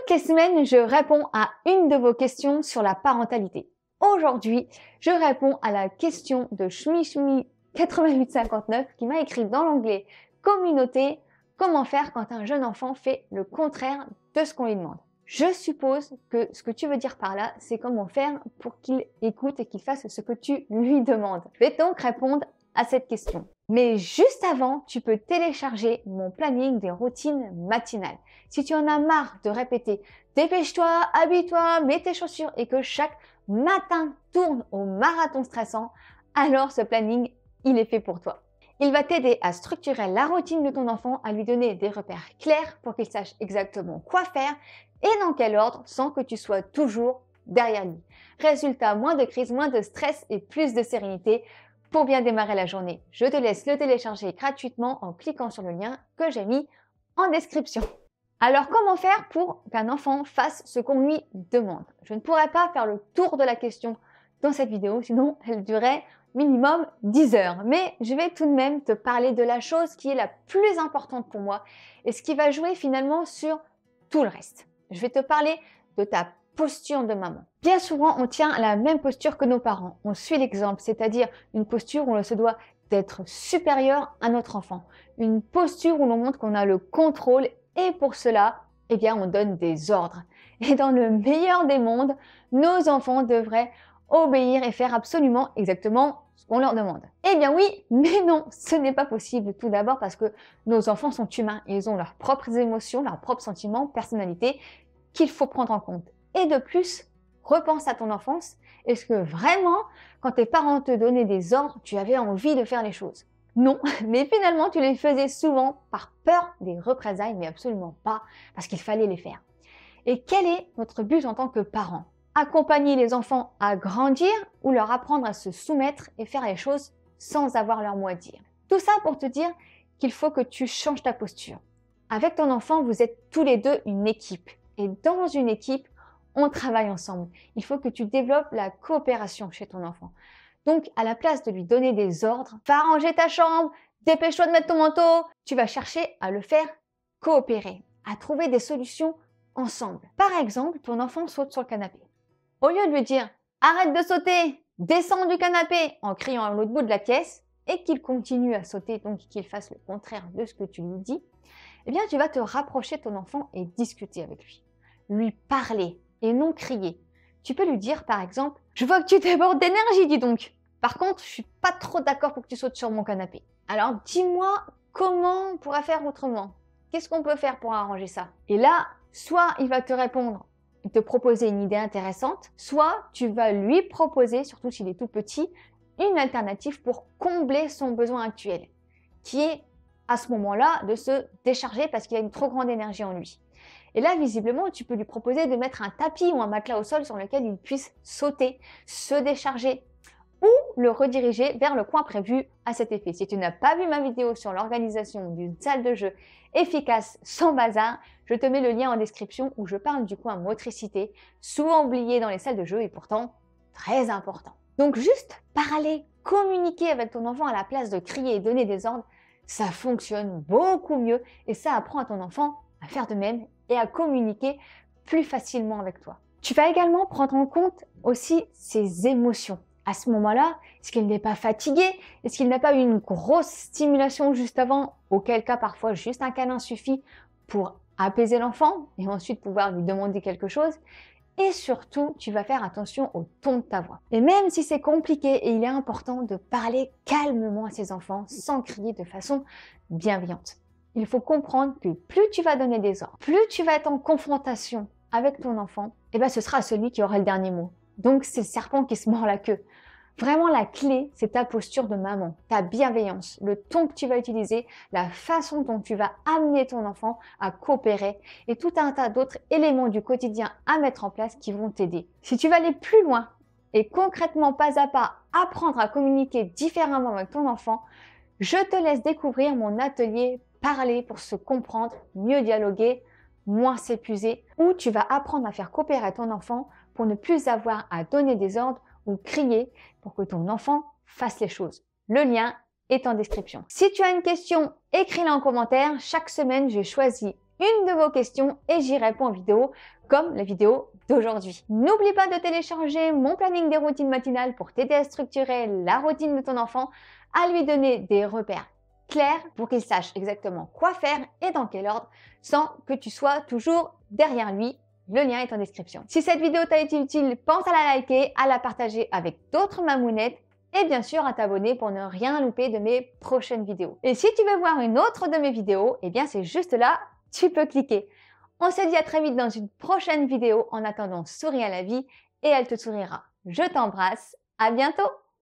Toutes les semaines, je réponds à une de vos questions sur la parentalité. Aujourd'hui, je réponds à la question de Shmi8859 qui m'a écrit dans l'onglet Communauté, comment faire quand un jeune enfant fait le contraire de ce qu'on lui demande. Je suppose que ce que tu veux dire par là, c'est comment faire pour qu'il écoute et qu'il fasse ce que tu lui demandes. Je vais donc répondre à cette question. Mais juste avant, tu peux télécharger mon planning des routines matinales. Si tu en as marre de répéter « Dépêche-toi, habille-toi, mets tes chaussures » et que chaque matin tourne au marathon stressant, alors ce planning, il est fait pour toi. Il va t'aider à structurer la routine de ton enfant, à lui donner des repères clairs pour qu'il sache exactement quoi faire et dans quel ordre sans que tu sois toujours derrière lui. Résultat, moins de crise, moins de stress et plus de sérénité pour bien démarrer la journée. Je te laisse le télécharger gratuitement en cliquant sur le lien que j'ai mis en description. Alors, comment faire pour qu'un enfant fasse ce qu'on lui demande? Je ne pourrais pas faire le tour de la question dans cette vidéo, sinon elle durerait minimum 10 heures. Mais je vais tout de même te parler de la chose qui est la plus importante pour moi et ce qui va jouer finalement sur tout le reste. Je vais te parler de ta posture de maman. Bien souvent, on tient la même posture que nos parents. On suit l'exemple, c'est-à-dire une posture où on se doit d'être supérieur à notre enfant. Une posture où l'on montre qu'on a le contrôle et pour cela, eh bien, on donne des ordres. Et dans le meilleur des mondes, nos enfants devraient obéir et faire absolument exactement ce qu'on leur demande. Eh bien oui, mais non, ce n'est pas possible. Tout d'abord parce que nos enfants sont humains. Ils ont leurs propres émotions, leurs propres sentiments, personnalités qu'il faut prendre en compte. Et de plus, repense à ton enfance. Est-ce que vraiment, quand tes parents te donnaient des ordres, tu avais envie de faire les choses? Non, mais finalement, tu les faisais souvent par peur des représailles, mais absolument pas parce qu'il fallait les faire. Et quel est notre but en tant que parents? Accompagner les enfants à grandir ou leur apprendre à se soumettre et faire les choses sans avoir leur mot à dire? Tout ça pour te dire qu'il faut que tu changes ta posture. Avec ton enfant, vous êtes tous les deux une équipe. Et dans une équipe, on travaille ensemble. Il faut que tu développes la coopération chez ton enfant. Donc, à la place de lui donner des ordres, va ranger ta chambre, dépêche-toi de mettre ton manteau, tu vas chercher à le faire coopérer, à trouver des solutions ensemble. Par exemple, ton enfant saute sur le canapé. Au lieu de lui dire « Arrête de sauter, descends du canapé » en criant à l'autre bout de la pièce et qu'il continue à sauter, donc qu'il fasse le contraire de ce que tu lui dis, eh bien, tu vas te rapprocher de ton enfant et discuter avec lui. Lui parler et non crier. Tu peux lui dire, par exemple, « Je vois que tu débordes d'énergie, dis donc. Par contre, je suis pas trop d'accord pour que tu sautes sur mon canapé. Alors, dis-moi comment on pourrait faire autrement. Qu'est-ce qu'on peut faire pour arranger ça ?» Et là, soit il va te répondre, te proposer une idée intéressante, soit tu vas lui proposer, surtout s'il est tout petit, une alternative pour combler son besoin actuel, qui est à ce moment-là de se décharger parce qu'il a une trop grande énergie en lui. Et là, visiblement, tu peux lui proposer de mettre un tapis ou un matelas au sol sur lequel il puisse sauter, se décharger ou le rediriger vers le coin prévu à cet effet. Si tu n'as pas vu ma vidéo sur l'organisation d'une salle de jeu efficace sans bazar, je te mets le lien en description où je parle du coin motricité, souvent oublié dans les salles de jeu et pourtant très important. Donc juste parler, communiquer avec ton enfant à la place de crier et donner des ordres, ça fonctionne beaucoup mieux et ça apprend à ton enfant à faire de même et à communiquer plus facilement avec toi. Tu vas également prendre en compte aussi ses émotions. À ce moment-là, est-ce qu'il n'est pas fatigué? Est-ce qu'il n'a pas eu une grosse stimulation juste avant? Auquel cas, parfois, juste un câlin suffit pour apaiser l'enfant et ensuite pouvoir lui demander quelque chose. Et surtout, tu vas faire attention au ton de ta voix. Et même si c'est compliqué, et il est important de parler calmement à ses enfants sans crier de façon bienveillante. Il faut comprendre que plus tu vas donner des ordres, plus tu vas être en confrontation avec ton enfant, et ben ce sera celui qui aura le dernier mot. Donc c'est le serpent qui se mord la queue. Vraiment la clé, c'est ta posture de maman, ta bienveillance, le ton que tu vas utiliser, la façon dont tu vas amener ton enfant à coopérer et tout un tas d'autres éléments du quotidien à mettre en place qui vont t'aider. Si tu vas aller plus loin et concrètement pas à pas apprendre à communiquer différemment avec ton enfant, je te laisse découvrir mon atelier Parler pour se comprendre, mieux dialoguer, moins s'épuiser, où tu vas apprendre à faire coopérer ton enfant pour ne plus avoir à donner des ordres ou crier pour que ton enfant fasse les choses. Le lien est en description. Si tu as une question, écris-la en commentaire. Chaque semaine, je choisis une de vos questions et j'y réponds en vidéo comme la vidéo d'aujourd'hui. N'oublie pas de télécharger mon planning des routines matinales pour t'aider à structurer la routine de ton enfant, à lui donner des repères clairs pour qu'il sache exactement quoi faire et dans quel ordre sans que tu sois toujours derrière lui. Le lien est en description. Si cette vidéo t'a été utile, pense à la liker, à la partager avec d'autres mamounettes et bien sûr à t'abonner pour ne rien louper de mes prochaines vidéos. Et si tu veux voir une autre de mes vidéos, eh bien c'est juste là, tu peux cliquer. On se dit à très vite dans une prochaine vidéo. En attendant, souris à la vie et elle te sourira. Je t'embrasse, à bientôt!